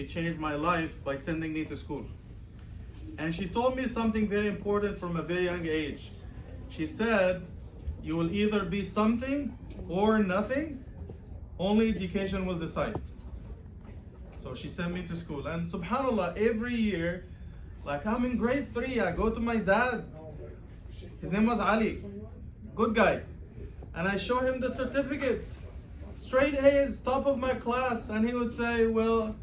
She changed my life by sending me to school. And she told me something very important from a very young age. She said, you will either be something or nothing, only education will decide. So she sent me to school. And subhanAllah, every year, like I'm in grade 3, I go to my dad. His name was Ali, good guy. And I show him the certificate, straight A's, top of my class. And he would say, well,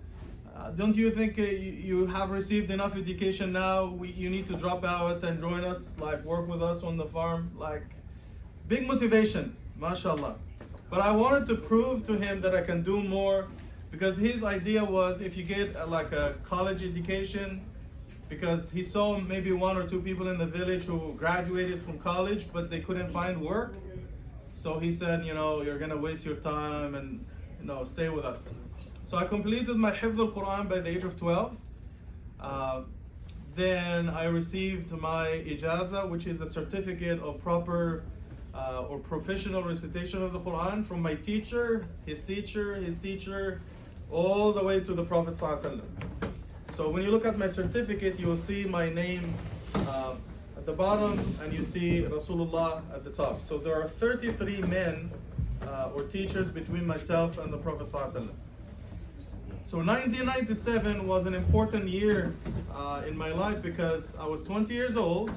don't you think you have received enough education now? You need to drop out and join us, like work with us on the farm. Like, big motivation, mashallah. But I wanted to prove to him that I can do more, because his idea was if you get like a college education, because he saw maybe 1 or 2 people in the village who graduated from college, but they couldn't find work. So he said, you're gonna waste your time and stay with us. So I completed my Hifz al-Quran by the age of 12. Then I received my Ijaza, which is a certificate of proper or professional recitation of the Quran from my teacher, his teacher, his teacher, all the way to the Prophet ﷺ. So when you look at my certificate, you will see my name at the bottom, and you see Rasulullah at the top. So there are 33 men or teachers between myself and the Prophet ﷺ. So 1997 was an important year in my life because I was 20 years old.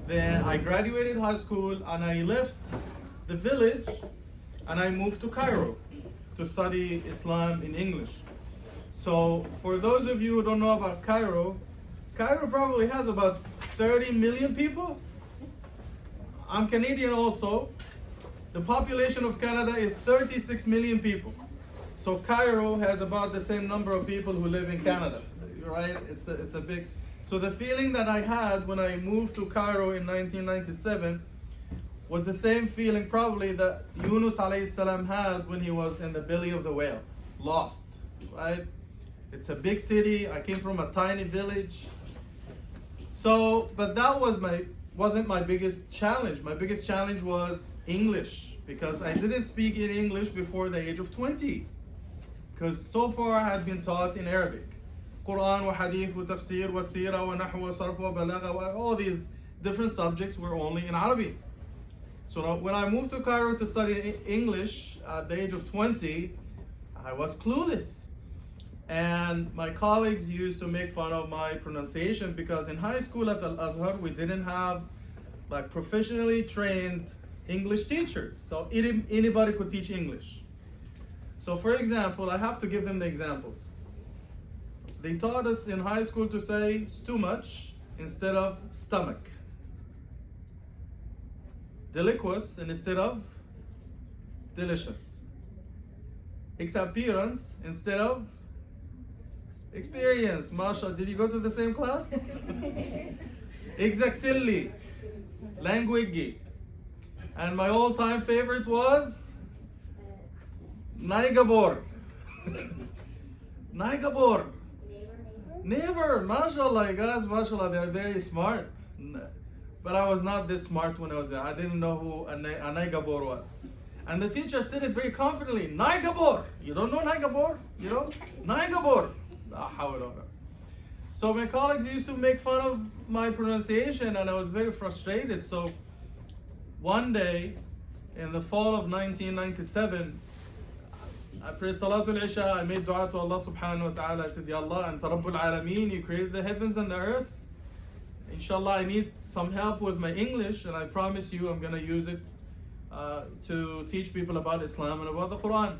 Then I graduated high school and I left the village and I moved to Cairo to study Islam in English. So for those of you who don't know about Cairo, Cairo probably has about 30 million people. I'm Canadian also. The population of Canada is 36 million people. So Cairo has about the same number of people who live in Canada, right? It's a big. So the feeling that I had when I moved to Cairo in 1997 was the same feeling probably that Yunus alayhi salam had when he was in the belly of the whale, lost, right? It's a big city. I came from a tiny village. So, but that wasn't my biggest challenge. My biggest challenge was English, because I didn't speak in English before the age of 20. Because so far I had been taught in Arabic. Quran wa hadith wa tafsir wa sira wa nahw wa sarf wa balagha wa all these different subjects were only in Arabic. So when I moved to Cairo to study English at the age of 20, I was clueless. And my colleagues used to make fun of my pronunciation because in high school at Al-Azhar, we didn't have like professionally trained English teachers. So anybody could teach English. So for example, I have to give them the examples. They taught us in high school to say stomach instead of stomach. Deliquous instead of delicious. Exappearance instead of experience. Masha, did you go to the same class? Exactly. Language. And my all-time favorite was Naigabor. Naigabor. Never. Mashallah, guys, mashallah, they're very smart. But I was not this smart when I was there. I didn't know who a Naigabor was. And the teacher said it very confidently. Naigabor. You don't know Naigabor? You know? Naigabor. So my colleagues used to make fun of my pronunciation and I was very frustrated. So one day in the fall of 1997, I prayed Salatul Isha, I made dua to Allah subhanahu wa ta'ala. I said, Ya Allah, Anta Rabbul Alameen, you created the heavens and the earth. Inshallah, I need some help with my English and I promise you I'm going to use it to teach people about Islam and about the Quran.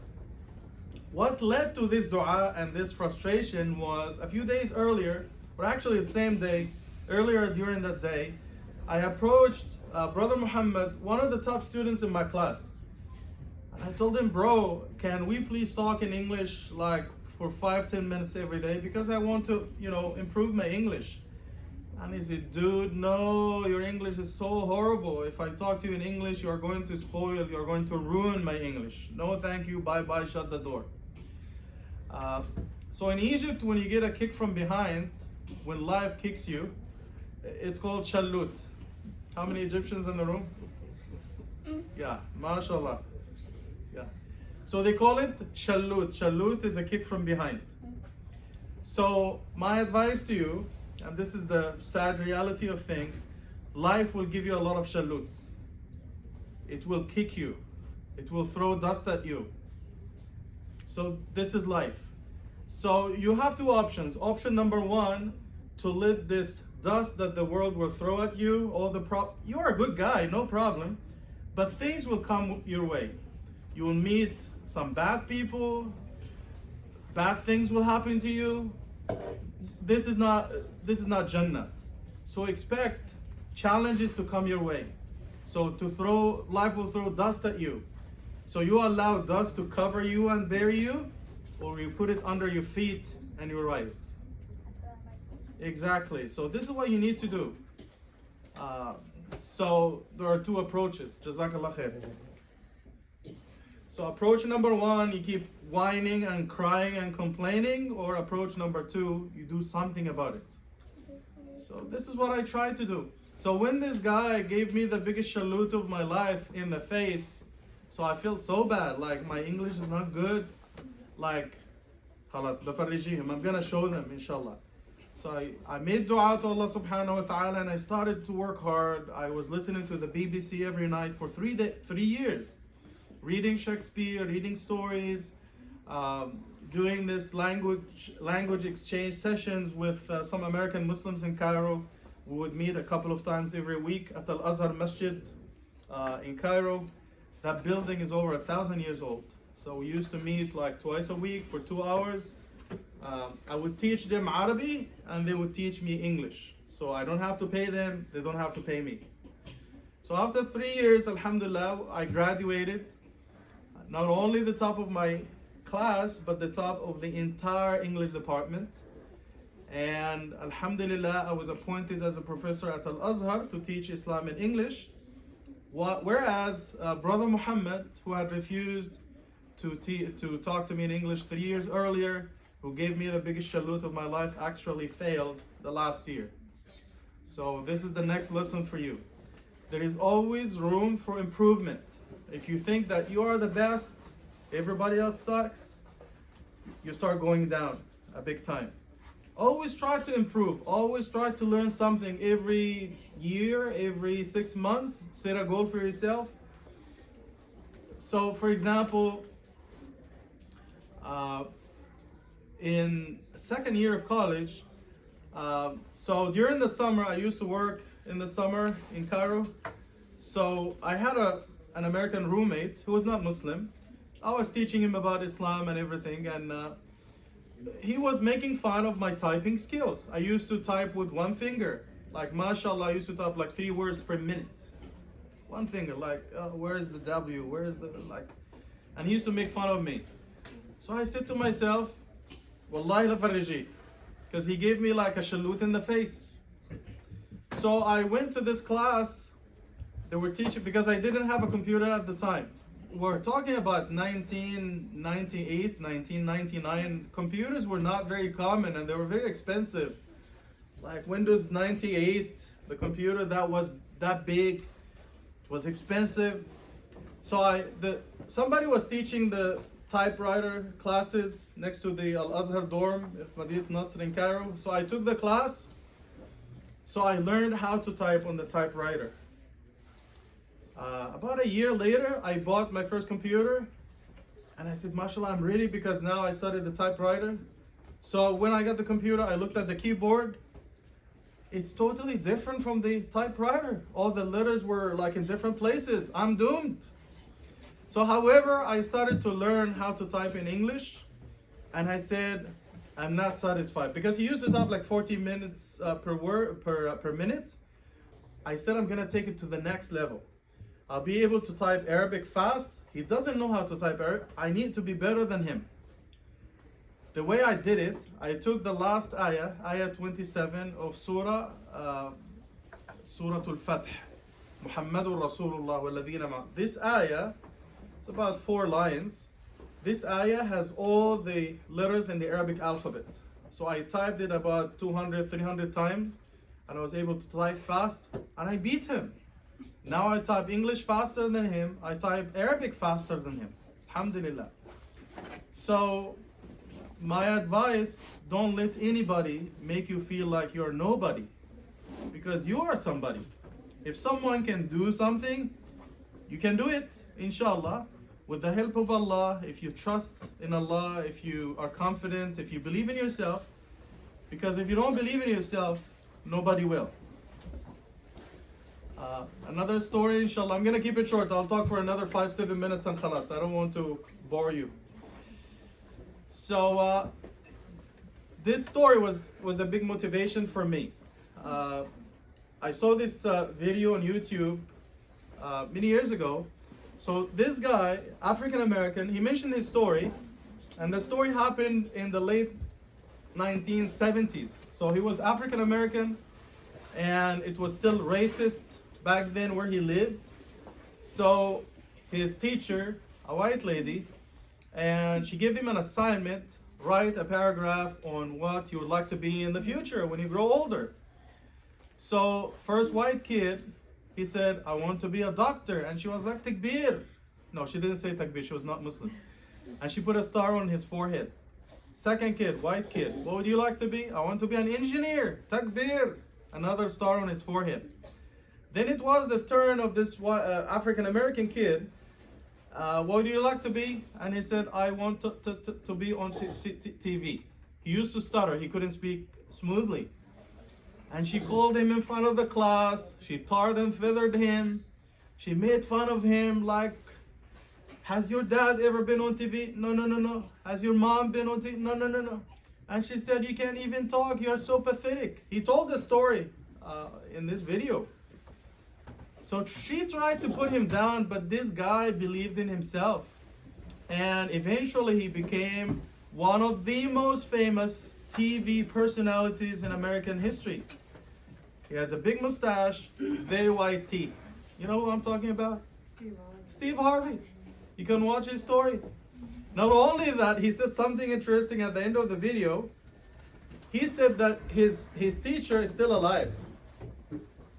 What led to this dua and this frustration was a few days earlier, or actually the same day, earlier during that day, I approached Brother Muhammad, one of the top students in my class. And I told him, bro, can we please talk in English like for 5-10 minutes every day? Because I want to, improve my English. And he said, dude, no, your English is so horrible. If I talk to you in English, you're going to spoil, you're going to ruin my English. No, thank you, bye-bye, shut the door. So in Egypt, when you get a kick from behind, when life kicks you, it's called shallut. How many Egyptians in the room? Yeah, mashallah. Yeah. So they call it shallut. Shallut is a kick from behind. So my advice to you, and this is the sad reality of things, life will give you a lot of shaluts. It will kick you. It will throw dust at you. So this is life. So you have two options. Option number one, to let this dust that the world will throw at you, you are a good guy, no problem, but things will come your way. You will meet some bad people, bad things will happen to you. This is not Jannah. So expect challenges to come your way. So life will throw dust at you. So you allow dust to cover you and bury you, or you put it under your feet and you rise. Exactly. So this is what you need to do. So there are two approaches. Jazakallah khair. So approach number one, you keep whining and crying and complaining, or approach number two, you do something about it. So this is what I tried to do. So when this guy gave me the biggest shalut of my life in the face, so I felt so bad, like my English is not good, like, خلاص بفرجيهم, I'm gonna show them, inshallah. So I made dua to Allah subhanahu wa ta'ala, and I started to work hard. I was listening to the BBC every night for 3 years, reading Shakespeare, reading stories, doing this language exchange sessions with some American Muslims in Cairo. We would meet a couple of times every week at Al-Azhar Masjid in Cairo. That building is over 1,000 years old. So we used to meet like twice a week for 2 hours. I would teach them Arabic and they would teach me English. So I don't have to pay them, they don't have to pay me. So after 3 years, alhamdulillah, I graduated. Not only the top of my class, but the top of the entire English department. And alhamdulillah, I was appointed as a professor at Al-Azhar to teach Islam and English. Whereas Brother Muhammad, who had refused to talk to me in English 3 years earlier, who gave me the biggest shalut of my life, actually failed the last year. So this is the next lesson for you. There is always room for improvement. If you think that you are the best, everybody else sucks, you start going down a big time. Always try to improve. Always try to learn something every year, every 6 months. Set a goal for yourself. So, for example, in second year of college, so during the summer, I used to work in the summer in Cairo. So I had an American roommate who was not Muslim. I was teaching him about Islam and everything, and he was making fun of my typing skills. I used to type with one finger. Like, mashallah, I used to type like 3 words per minute. One finger, like, where is the W? Where is the, like, and he used to make fun of me. So I said to myself, Wallahi la fariji, because he gave me like a shalut in the face. So I went to this class. They were teaching, because I didn't have a computer at the time. We're talking about 1998, 1999. Computers were not very common and they were very expensive. Like Windows 98, the computer that was that big was expensive. So somebody was teaching the typewriter classes next to the Al-Azhar dorm at Madinat Nasr in Cairo. So I took the class. So I learned how to type on the typewriter. About a year later, I bought my first computer, and I said, mashallah, I'm ready, because now I studied the typewriter. So when I got the computer, I looked at the keyboard. It's totally different from the typewriter. All the letters were like in different places. I'm doomed. So however, I started to learn how to type in English, and I said, I'm not satisfied, because he used to type like 40 minutes per minute. I said, I'm gonna take it to the next level. I'll be able to type Arabic fast. He doesn't know how to type Arabic. I need to be better than him. The way I did it, I took the last ayah, ayah 27 of Surah Al-Fath. Muhammadur Rasulullah walladhina ma. This ayah, it's about 4 lines. This ayah has all the letters in the Arabic alphabet. So I typed it about 200, 300 times, and I was able to type fast, and I beat him. Now I type English faster than him. I type Arabic faster than him. Alhamdulillah. So my advice, don't let anybody make you feel like you're nobody, because you are somebody. If someone can do something, you can do it, inshallah, with the help of Allah. If you trust in Allah, if you are confident, if you believe in yourself, because if you don't believe in yourself, nobody will. Another story, inshallah. I'm going to keep it short. I'll talk for another 5-7 minutes and khalas. I don't want to bore you. So this story was a big motivation for me. I saw this video on YouTube many years ago. So this guy, African American, he mentioned his story, and the story happened in the late 1970s. So he was African American, and it was still racist back then where he lived. So his teacher, a white lady, and she gave him an assignment, write a paragraph on what you would like to be in the future when you grow older. So first white kid, he said, I want to be a doctor. And she was like, takbir. No, she didn't say takbir, she was not Muslim. And she put a star on his forehead. Second kid, white kid, what would you like to be? I want to be an engineer, takbir. Another star on his forehead. Then it was the turn of this African American kid. What would you like to be? And he said, I want to be on TV. He used to stutter, he couldn't speak smoothly. And she called him in front of the class. She tarred and feathered him. She made fun of him like, has your dad ever been on TV? No, no, no, no. Has your mom been on TV? No, no, no, no. And she said, you can't even talk. You're so pathetic. He told the story in this video. So she tried to put him down, but this guy believed in himself. And eventually he became one of the most famous TV personalities in American history. He has a big mustache, very white teeth. You know who I'm talking about? Steve Harvey. You can watch his story. Not only that, he said something interesting at the end of the video. He said that his teacher is still alive.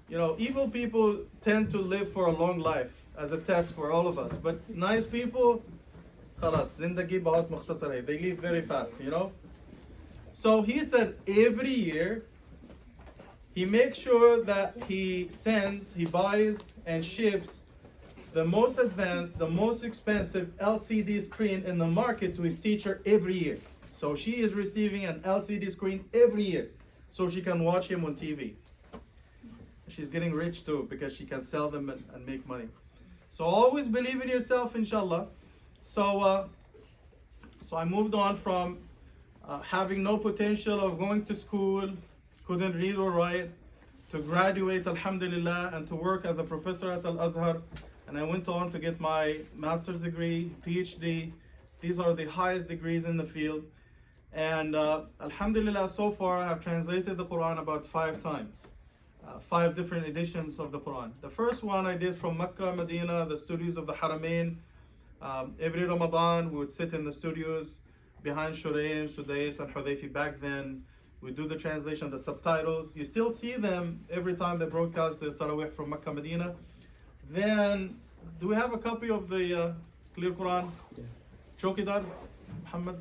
You know, evil people tend to live for a long life as a test for all of us. But nice people, khalas, zindagi bahut mukhtasar hai. They live very fast, you know. So he said every year, he makes sure that he buys and ships the most advanced, the most expensive LCD screen in the market to his teacher every year. So she is receiving an LCD screen every year so she can watch him on TV. She's getting rich too because she can sell them and make money. So always believe in yourself, inshallah. So I moved on from having no potential of going to school, couldn't read or write, to graduate, alhamdulillah, and to work as a professor at Al-Azhar. And I went on to get my master's degree, PhD. These are the highest degrees in the field. And alhamdulillah, so far I have translated the Quran about 5 times. 5 different editions of the Quran. The first one I did from Mecca, Medina, the studios of the Haramain. Every Ramadan we would sit in the studios behind Shuraim, Sudais, and Hudayfi back then. We do the translation, the subtitles. You still see them every time they broadcast the Tarawih from Mecca, Medina. Then, do we have a copy of the clear Quran? Yes. Chokidar, Muhammad?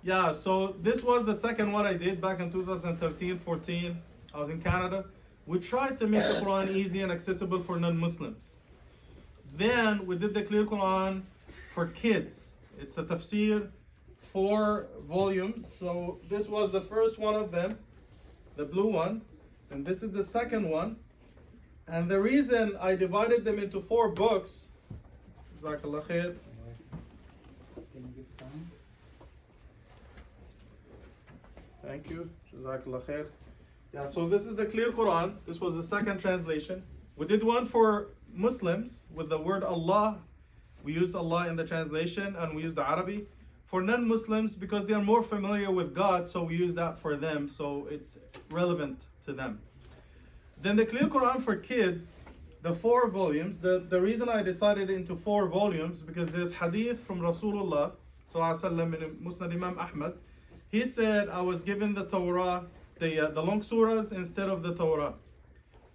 Yeah, so this was the second one I did back in 2013-14. I was in Canada. We tried to make the Quran easy and accessible for non-Muslims. Then we did the clear Quran for kids. It's a tafsir, 4 volumes. So this was the first one of them, the blue one, and this is the second one. And the reason I divided them into 4 books, Jazakallah khair. Thank you, Jazakallah khair. Yeah, so this is the clear Quran. This was the second translation. We did one for Muslims with the word Allah. We used Allah in the translation, and we used the Arabic. For non-Muslims, because they are more familiar with God, so we use that for them, so it's relevant to them. Then the clear Quran for kids, the 4 volumes. The reason I decided into 4 volumes, because there's hadith from Rasulullah sallallahu alaihi wasallam in Musnad Imam Ahmad. He said, I was given the Torah, the long surahs instead of the Torah.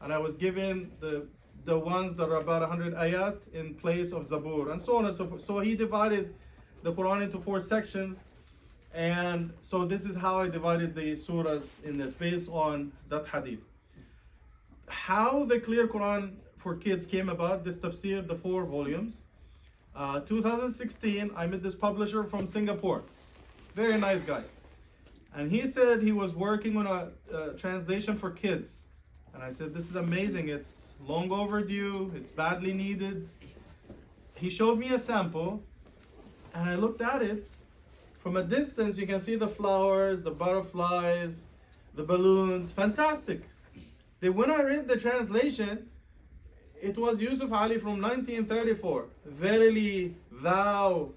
And I was given the ones that are about 100 ayat in place of Zabur, and so on and so forth. So he divided the Quran into 4 sections. And so this is how I divided the surahs in this, based on that hadith. How the Clear Quran for Kids came about, this tafsir, the 4 volumes. 2016, I met this publisher from Singapore. Very nice guy. And he said he was working on a translation for kids. And I said, this is amazing. It's long overdue. It's badly needed. He showed me a sample, and I looked at it. From a distance, you can see the flowers, the butterflies, the balloons. Fantastic. Then when I read the translation, it was Yusuf Ali from 1934. Verily, thou.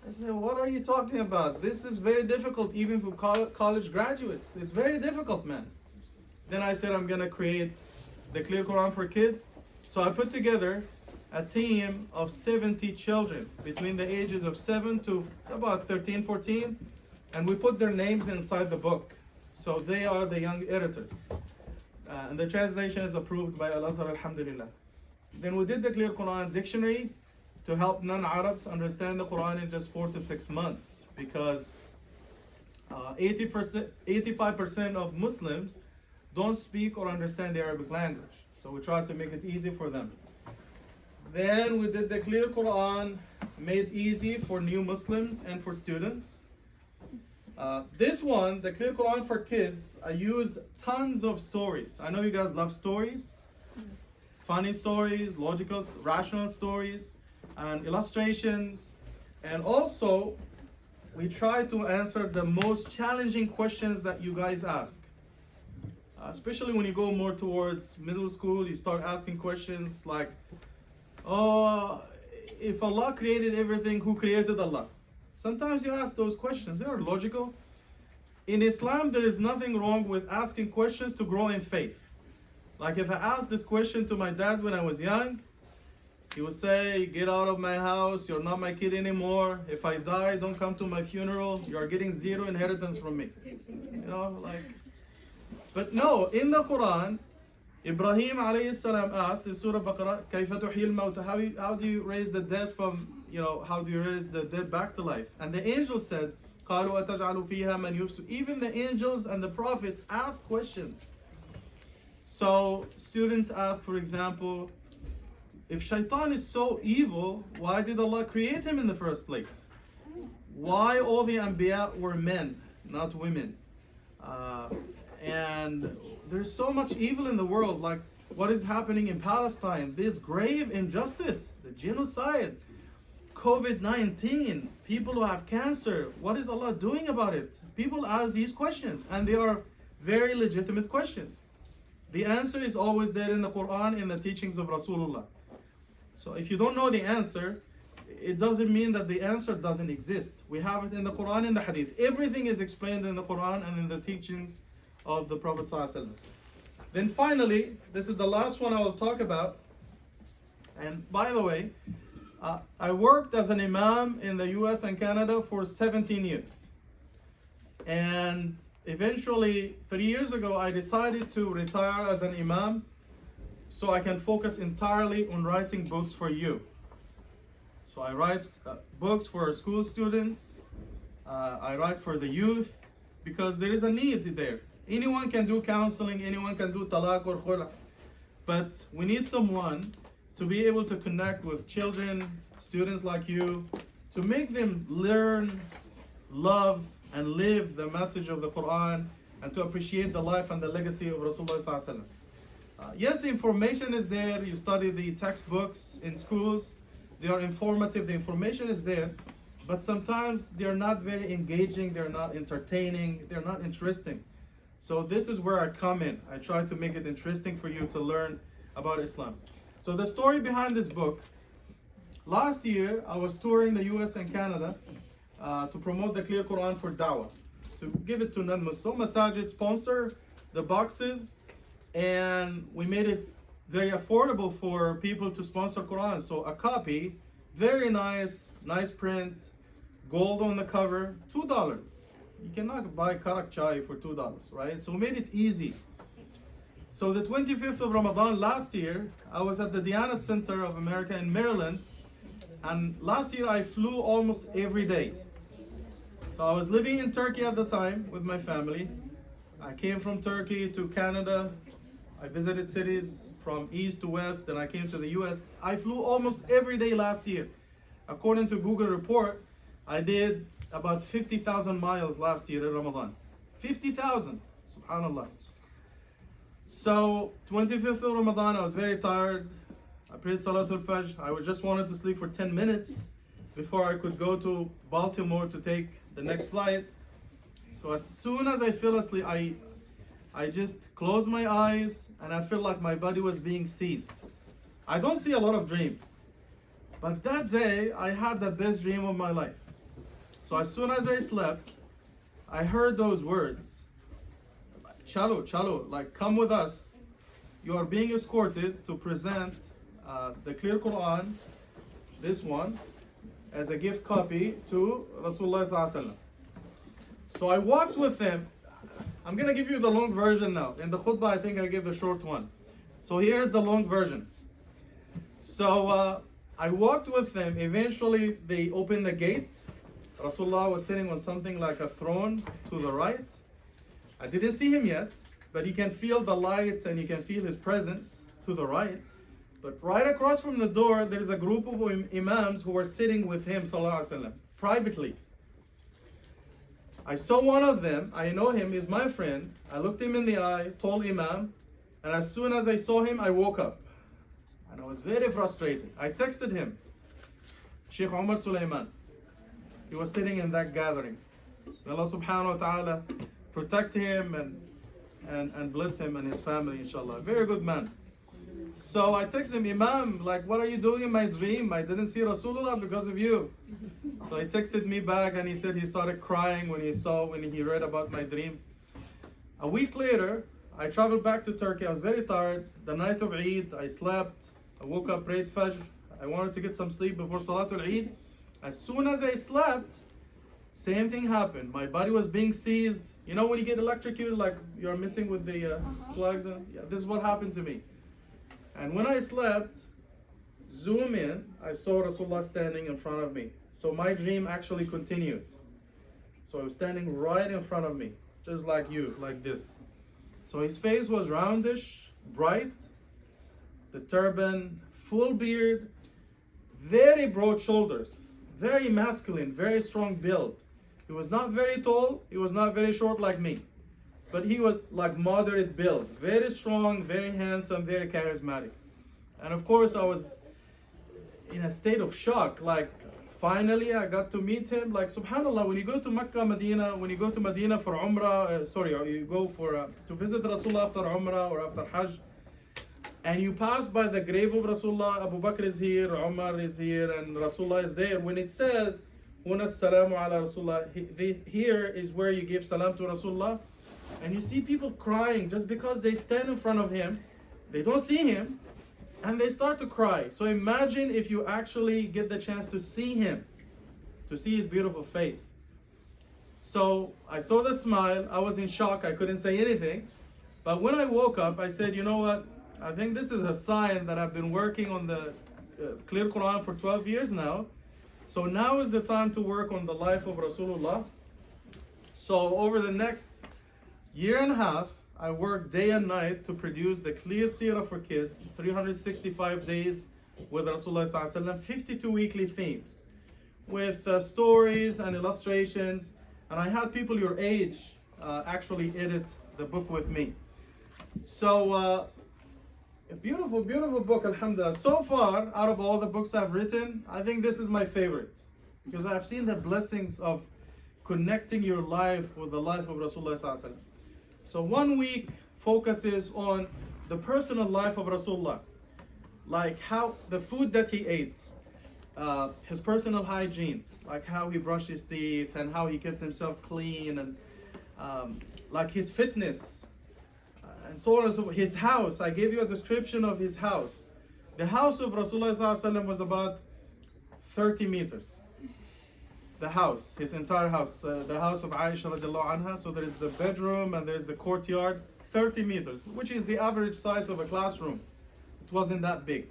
I said, what are you talking about? This is very difficult even for college graduates. It's very difficult, man. Then I said, I'm going to create the Clear Quran for Kids. So I put together a team of 70 children between the ages of 7 to about 13, 14. And we put their names inside the book. So they are the young editors. And the translation is approved by Al-Azhar, alhamdulillah. Then we did the Clear Quran dictionary to help non-Arabs understand the Quran in just 4 to 6 months, because 85% of Muslims don't speak or understand the Arabic language. So we tried to make it easy for them. Then we did the Clear Quran made easy for new Muslims and for students. This one, the Clear Quran for Kids, I used tons of stories. I know you guys love stories. Funny stories, logical, rational stories, and illustrations. And also, we try to answer the most challenging questions that you guys ask. Especially when you go more towards middle school, you start asking questions like, oh, if Allah created everything, who created Allah? Sometimes you ask those questions, they are logical. In Islam, there is nothing wrong with asking questions to grow in faith. Like if I asked this question to my dad when I was young, he would say, get out of my house, you're not my kid anymore. If I die, don't come to my funeral, you're getting 0 inheritance from me. You know, like, but no, in the Quran, Ibrahim alayhi salam asked in Surah Baqarah, كَيْفَ تُحْيِي الْمَوْتَ, how do you raise the dead from, how do you raise the dead back to life? And the angel said, قَالُوا أَتَجْعَلُ فِيهَا مَنْ يُفْسِدُ. Even the angels and the prophets ask questions. So students ask, for example, if shaitan is so evil, why did Allah create him in the first place? Why all the Anbiya were men, not women? And there's so much evil in the world, like what is happening in Palestine, this grave injustice, the genocide, COVID-19, people who have cancer, what is Allah doing about it? People ask these questions, and they are very legitimate questions. The answer is always there in the Quran, in the teachings of Rasulullah. So if you don't know the answer, it doesn't mean that the answer doesn't exist. We have it in the Quran and the Hadith. Everything is explained in the Quran and in the teachings of the Prophet ﷺ. Then finally, this is the last one I will talk about. And by the way, I worked as an imam in the US and Canada for 17 years. And eventually, 3 years ago, I decided to retire as an imam so I can focus entirely on writing books for you. So I write books for school students, I write for the youth, because there is a need there. Anyone can do counseling, anyone can do talaq or khula, but we need someone to be able to connect with children, students like you, to make them learn, love, and live the message of the Quran, and to appreciate the life and the legacy of Rasulullah sallallahu alaihi wasallam. Yes, the information is there. You study the textbooks in schools. They are informative. The information is there. But sometimes they're not very engaging. They're not entertaining. They're not interesting. So this is where I come in. I try to make it interesting for you to learn about Islam. So the story behind this book, last year I was touring the US and Canada to promote the Clear Quran for Dawah, to give it to non-Muslim. Masajid sponsor the boxes, and we made it very affordable for people to sponsor Quran. So a copy, very nice print, gold on the cover, $2. You cannot buy karak chai for $2, right? So we made it easy. So the 25th of Ramadan last year, I was at the Diyanat Center of America in Maryland, and last year I flew almost every day. So I was living in Turkey at the time with my family. I came from Turkey to Canada. I visited cities from east to west, and I came to the US. I flew almost every day last year. According to Google report, I did about 50,000 miles last year in Ramadan. 50,000, subhanallah. So 25th of Ramadan, I was very tired. I prayed Salatul Fajr. I just wanted to sleep for 10 minutes before I could go to Baltimore to take the next flight. So as soon as I fell asleep, I just closed my eyes and I felt like my body was being seized. I don't see a lot of dreams, but that day I had the best dream of my life. So as soon as I slept, I heard those words, Chalo, Chalo, like come with us. You are being escorted to present the clear Quran, this one, as a gift copy to Rasulullah Sallallahu Alaihi Wasallam. So I walked with him. I'm going to give you the long version now. In the khutbah, I think I gave the short one. So here's the long version. So I walked with them. Eventually, they opened the gate. Rasulullah was sitting on something like a throne to the right. I didn't see him yet, but you can feel the light and you can feel his presence to the right. But right across from the door, there's a group of imams who were sitting with him, sallallahu alaihi wasallam, privately. I saw one of them. I know him. He's my friend. I looked him in the eye, told Imam, and as soon as I saw him, I woke up. And I was very frustrated. I texted him, Sheikh Umar Sulaiman. He was sitting in that gathering. May Allah subhanahu wa ta'ala protect him and bless him and his family, inshallah. Very good man. So I texted him, Imam, like, what are you doing in my dream? I didn't see Rasulullah because of you. So he texted me back and he said he started crying when he read about my dream. A week later, I traveled back to Turkey. I was very tired. The night of Eid, I slept. I woke up, prayed Fajr. I wanted to get some sleep before Salatul Eid. As soon as I slept, same thing happened. My body was being seized. You know when you get electrocuted, like you're missing with the plugs? Yeah, this is what happened to me. And when I slept, zoom in, I saw Rasulullah standing in front of me. So my dream actually continued. So he was standing right in front of me, just like you, like this. So his face was roundish, bright, the turban, full beard, very broad shoulders, very masculine, very strong build. He was not very tall, he was not very short like me. But he was like moderate build, very strong, very handsome, very charismatic. And of course I was in a state of shock, like finally I got to meet him. Like subhanallah, when you go to Mecca, Medina, when you go to Medina for Umrah, or you go for to visit Rasulullah after Umrah or after Hajj, and you pass by the grave of Rasulullah, Abu Bakr is here, Umar is here, and Rasulullah is there. When it says, Huna salamu ala Rasulullah, here is where you give salam to Rasulullah. And you see people crying just because they stand in front of him, they don't see him, and they start to cry. So imagine if you actually get the chance to see him, to see his beautiful face. So I saw the smile, I was in shock, I couldn't say anything. But when I woke up, I said, you know what, I think this is a sign that I've been working on the clear Quran for 12 years now. So now is the time to work on the life of Rasulullah. So over the next year and a half, I worked day and night to produce the clear seerah for kids, 365 days with Rasulullah Sallallahu Alaihi Wasallam, 52 weekly themes with stories and illustrations. And I had people your age actually edit the book with me. So a beautiful, beautiful book, alhamdulillah. So far, out of all the books I've written, I think this is my favorite because I've seen the blessings of connecting your life with the life of Rasulullah Sallallahu Alaihi Wasallam. So 1 week focuses on the personal life of Rasulullah, like how the food that he ate, his personal hygiene, like how he brushed his teeth and how he kept himself clean, and like his fitness, and so on and so forth. His house, I gave you a description of his house. The house of Rasulullah Sallallahu Alaihi Wasallam was about 30 meters. The house, his entire house, the house of Aisha radiallahu anha. So there is the bedroom and there is the courtyard, 30 meters, which is the average size of a classroom. It wasn't that big.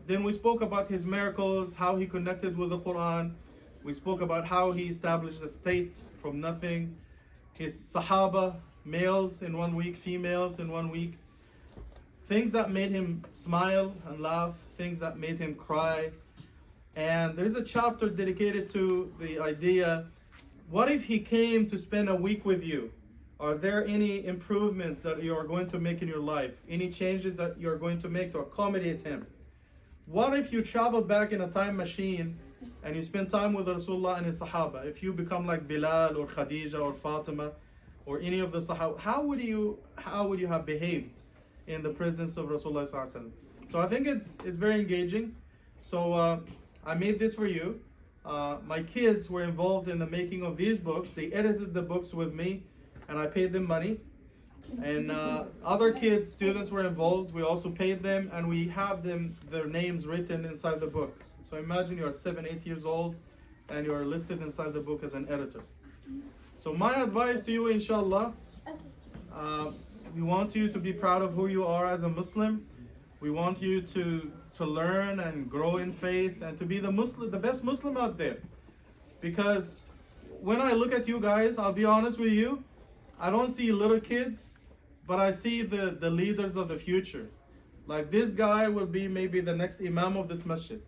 Then we spoke about his miracles, how he connected with the Quran, We spoke about how he established a state from nothing. His Sahaba, males in 1 week, females in 1 week. Things that made him smile and laugh, things that made him cry. And there's a chapter dedicated to the idea, what if he came to spend a week with you? Are there any improvements that you are going to make in your life? Any changes that you're going to make to accommodate him? What if you travel back in a time machine and you spend time with Rasulullah and his Sahaba? If you become like Bilal or Khadija or Fatima or any of the Sahaba, how would you have behaved in the presence of Rasulullah Sallallahu Alaihi Wasallam? So I think it's very engaging. So I made this for you. My kids were involved in the making of these books. They edited the books with me, and I paid them money. And other kids, students were involved. We also paid them, and we have their names written inside the book. So imagine you're 7, 8 years old, and you are listed inside the book as an editor. So my advice to you, inshallah, we want you to be proud of who you are as a Muslim. We want you to learn and grow in faith and to be the best Muslim out there. Because when I look at you guys, I'll be honest with you, I don't see little kids, but I see the leaders of the future. Like this guy will be maybe the next imam of this masjid.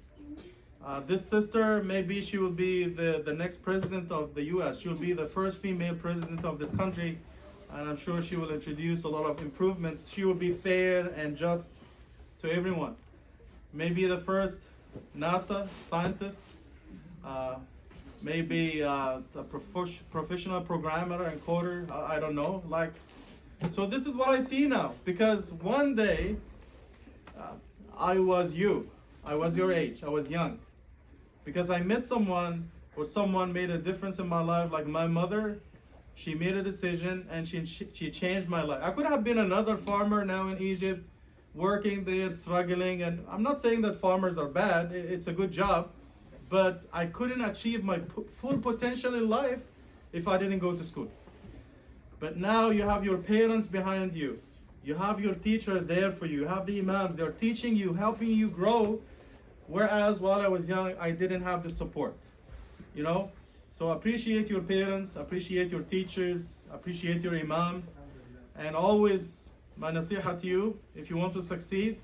This sister, maybe she will be the next president of the US. She will be the first female president of this country. And I'm sure she will introduce a lot of improvements. She will be fair and just to everyone. Maybe the first NASA scientist, maybe a professional programmer and coder, I don't know. So this is what I see now, because one day I was your age, I was young, because I met someone or someone made a difference in my life, like my mother. She made a decision and she changed my life. I could have been another farmer now in Egypt, working there, struggling, and I'm not saying that farmers are bad, it's a good job, but I couldn't achieve my full potential in life if I didn't go to school. But now you have your parents behind you, you have your teacher there for you, you have the imams, they're teaching you, helping you grow, whereas while I was young, I didn't have the support, you know? So appreciate your parents, appreciate your teachers, appreciate your imams, and always, my nasiha to you, if you want to succeed,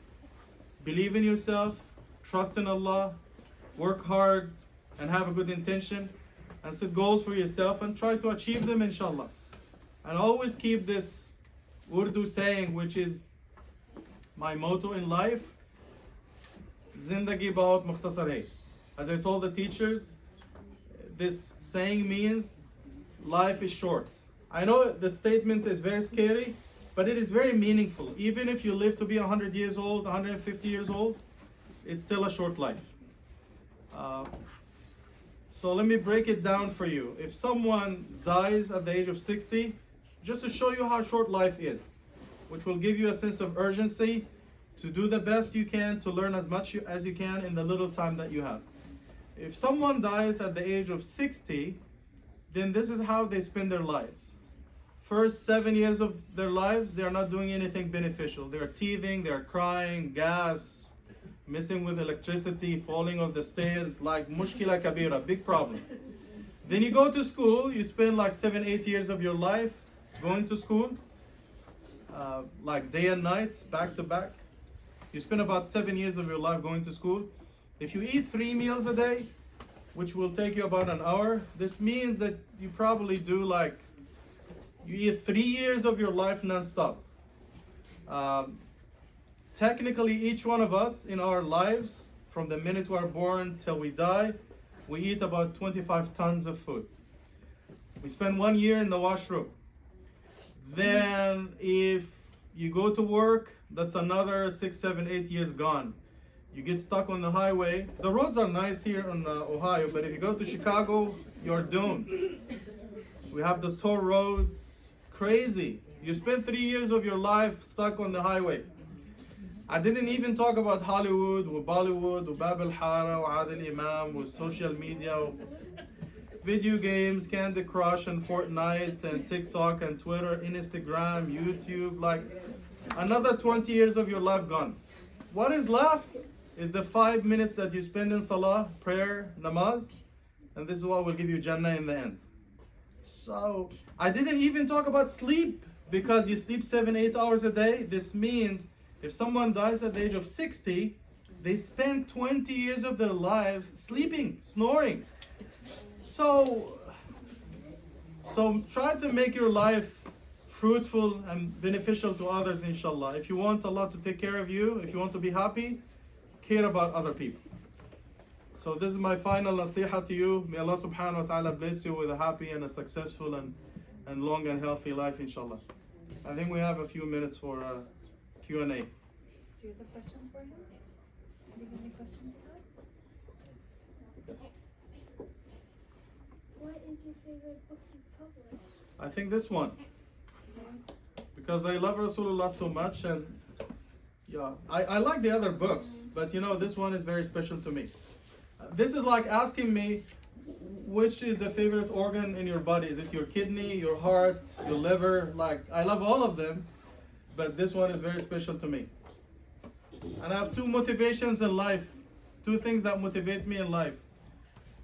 believe in yourself, trust in Allah, work hard and have a good intention, and set goals for yourself and try to achieve them, inshallah. And always keep this Urdu saying, which is my motto in life, Zindagi bahut mukhtasar hai. As I told the teachers, this saying means life is short. I know the statement is very scary, but it is very meaningful. Even if you live to be 100 years old, 150 years old, it's still a short life. So let me break it down for you. If someone dies at the age of 60, just to show you how short life is, which will give you a sense of urgency to do the best you can, to learn as much as you can in the little time that you have. If someone dies at the age of 60, then this is how they spend their lives. First 7 years of their lives, they are not doing anything beneficial. They are teething, they are crying, gas, messing with electricity, falling off the stairs, like mushkila kabira, big problem. Then you go to school, you spend like 7, 8 years of your life going to school, like day and night, back to back. You spend about 7 years of your life going to school. If you eat 3 meals a day, which will take you about an hour, this means that you probably do you eat 3 years of your life non-stop. Technically, each one of us in our lives, from the minute we are born till we die, we eat about 25 tons of food. We spend 1 year in the washroom. Then if you go to work, that's another 6, 7, 8 years gone. You get stuck on the highway. The roads are nice here in Ohio, but if you go to Chicago, you're doomed. We have the toll roads, crazy. You spend 3 years of your life stuck on the highway. I didn't even talk about Hollywood, or Bollywood, or Bab al-Hara, or Adil Imam, or social media, or video games, Candy Crush, and Fortnite, and TikTok, and Twitter, Instagram, YouTube, like another 20 years of your life gone. What is left is the 5 minutes that you spend in salah, prayer, namaz, and this is what will give you Jannah in the end. So I didn't even talk about sleep, because you sleep 7-8 hours a day. This means if someone dies at the age of 60, they spend 20 years of their lives sleeping, snoring. So try to make your life fruitful and beneficial to others, inshallah. If you want Allah to take care of you, if you want to be happy, care about other people. So this is my final nasiha to you. May Allah subhanahu wa ta'ala bless you with a happy and a successful and long and healthy life, inshallah. I think we have a few minutes for Q&A. Do you guys have questions for him? Do you have any questions you have? Yes. What is your favorite book you've published? I think this one, because I love Rasulullah so much, and yeah, I like the other books, but you know, this one is very special to me. This is like asking me, which is the favorite organ in your body? Is it your kidney, your heart, your liver? Like, I love all of them, but this one is very special to me. And I have two motivations in life, two things that motivate me in life.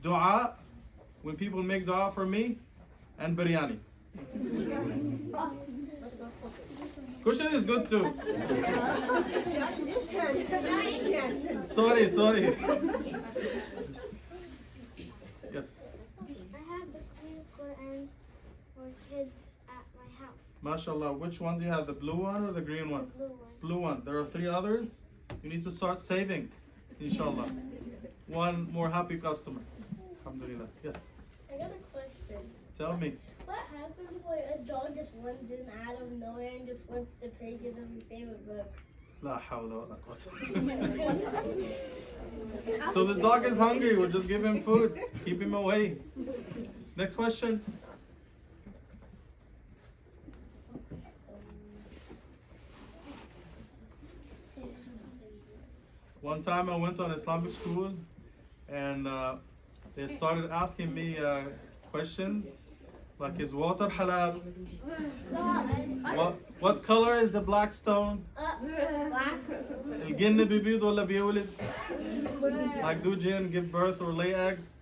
Dua, when people make dua for me, and biryani. Cushion is good too. Sorry. Yes. I have the blue Quran for kids at my house. MashaAllah. Which one do you have? The blue one or the green one? The blue one. Blue one. There are 3 others. You need to start saving, inshallah. One more happy customer. Alhamdulillah. Yes. I got a question. Tell me. What happens when a dog just runs in out of nowhere and just wants to pick his own favorite book? La hawla wa la quwwata. So the dog is hungry. We'll just give him food. Keep him away. Next question. One time I went on Islamic school, and they started asking me questions like, is water halal? What color is the black stone? Black. الجن بيبيض ولا بيولد? Like, do jinn give birth or lay eggs?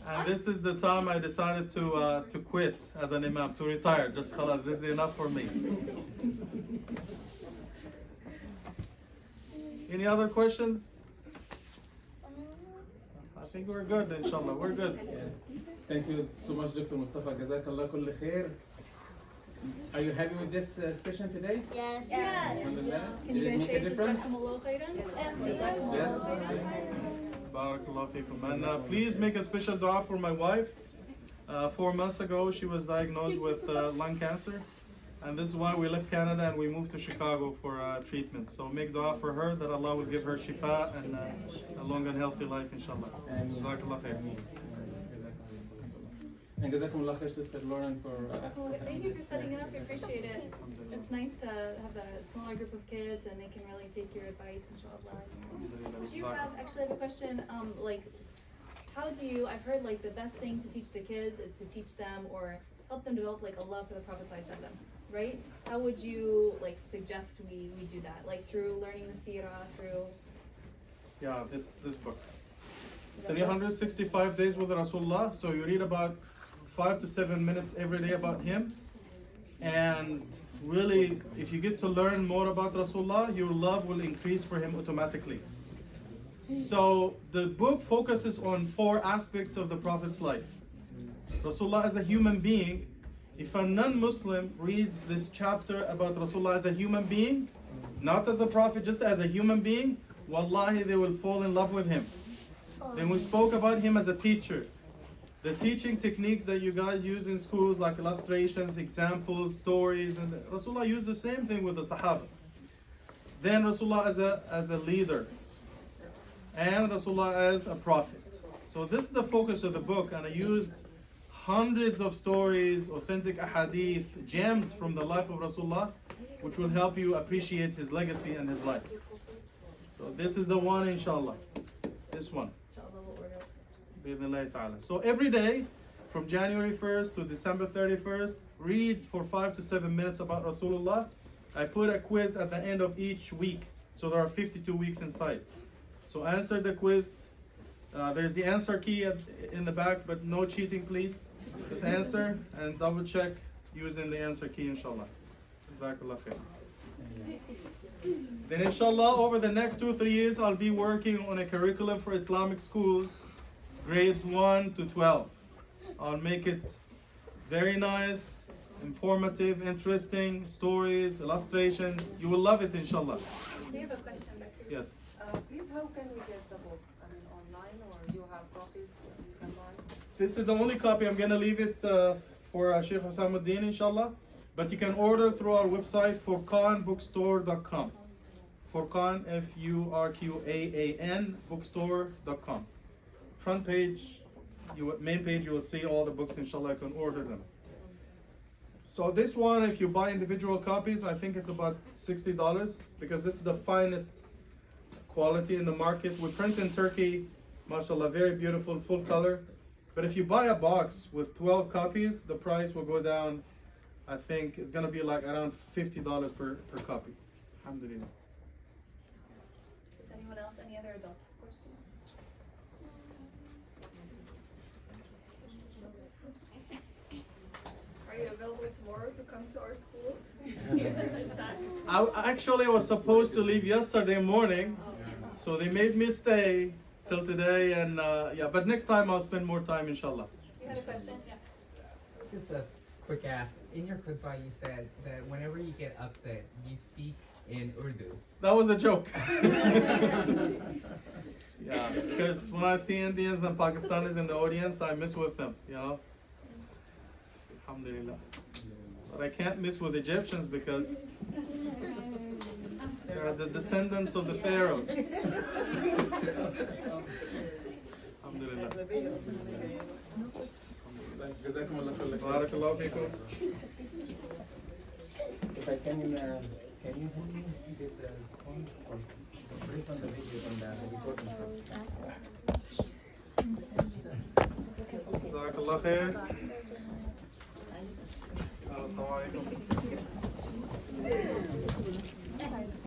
And this is the time I decided to quit as an imam, to retire. Just khalas, this is enough for me. Any other questions? I think we're good, inshallah. We're good. Thank you so much, Dr. Mustafa. Jazakallah kulli khair. Are you happy with this session today? Yes. Alhamdulillah. Can Did you it guys make say a difference? Jazakumullahu khairan? Yes. Barakallahu feekum. And please make a special dua for my wife. 4 months ago, she was diagnosed with lung cancer. And this is why we left Canada and we moved to Chicago for treatment. So make dua for her that Allah will give her shifa and a long and healthy life, inshallah. Jazakallah khair. And Jazakumullah khair, Sister Lauren, for. Thank you for setting it up. I appreciate it. It's nice to have a smaller group of kids and they can really take your advice, inshallah. Do you have, actually I have a question, like, how do you, I've heard like the best thing to teach the kids is to teach them or help them develop like a love for the Prophet ﷺ, right? How would you like suggest we do that? Like through learning the seerah, through... Yeah, this book. 365 days with Rasulullah. So you read about 5 to 7 minutes every day about him. And really, if you get to learn more about Rasulullah, your love will increase for him automatically. So the book focuses on 4 aspects of the Prophet's life. Rasulullah as a human being. If a non-Muslim reads this chapter about Rasulullah as a human being, not as a prophet, just as a human being, wallahi, they will fall in love with him. Then we spoke about him as a teacher. The teaching techniques that you guys use in schools, like illustrations, examples, stories, and Rasulullah used the same thing with the Sahaba. Then Rasulullah as a leader, and Rasulullah as a prophet. So this is the focus of the book, and I used hundreds of stories, authentic ahadith, gems from the life of Rasulullah, which will help you appreciate his legacy and his life. So this is the one, inshallah. This one. So every day, from January 1st to December 31st, read for 5 to 7 minutes about Rasulullah. I put a quiz at the end of each week. So there are 52 weeks inside. So answer the quiz, There's the answer key in the back, but no cheating, please. Just answer and double check using the answer key, inshallah. Jazakallah khair. Then inshallah, over the next 2-3 years, I'll be working on a curriculum for Islamic schools, grades 1 to 12. I'll make it very nice, informative, interesting, stories, illustrations. You will love it, inshallah. We have a question back here. Yes. Please, how can we get the book? I mean, online, or you have copies that you can buy? This is the only copy. I'm going to leave it for Sheikh Husamuddin, inshallah. But you can order through our website, furqanbookstore.com. Furqan, Furqaan, bookstore.com. Front page, main page, you will see all the books, inshallah. You can order them. So this one, if you buy individual copies, I think it's about $60, because this is the finest quality in the market. We print in Turkey, mashallah, very beautiful, full color. But if you buy a box with 12 copies, the price will go down. I think it's going to be like around $50 per copy. Alhamdulillah. Does anyone else, any other adults questions? Are you available tomorrow to come to our school? I actually was supposed to leave yesterday morning, so they made me stay till today, and yeah, but next time I'll spend more time, inshallah. You had a question? Yeah. Just a quick ask. In your khutbah, you said that whenever you get upset, you speak in Urdu. That was a joke. Yeah, because when I see Indians and Pakistanis in the audience, I miss with them, you know. Alhamdulillah. But I can't miss with Egyptians because they are the descendants of the pharaohs. Alhamdulillah. Jazakumullah khair. Barakallahu feekum. If I can you help me with the phone or based on the video on the recording? Jazakallah khair. Assalamu alaikum.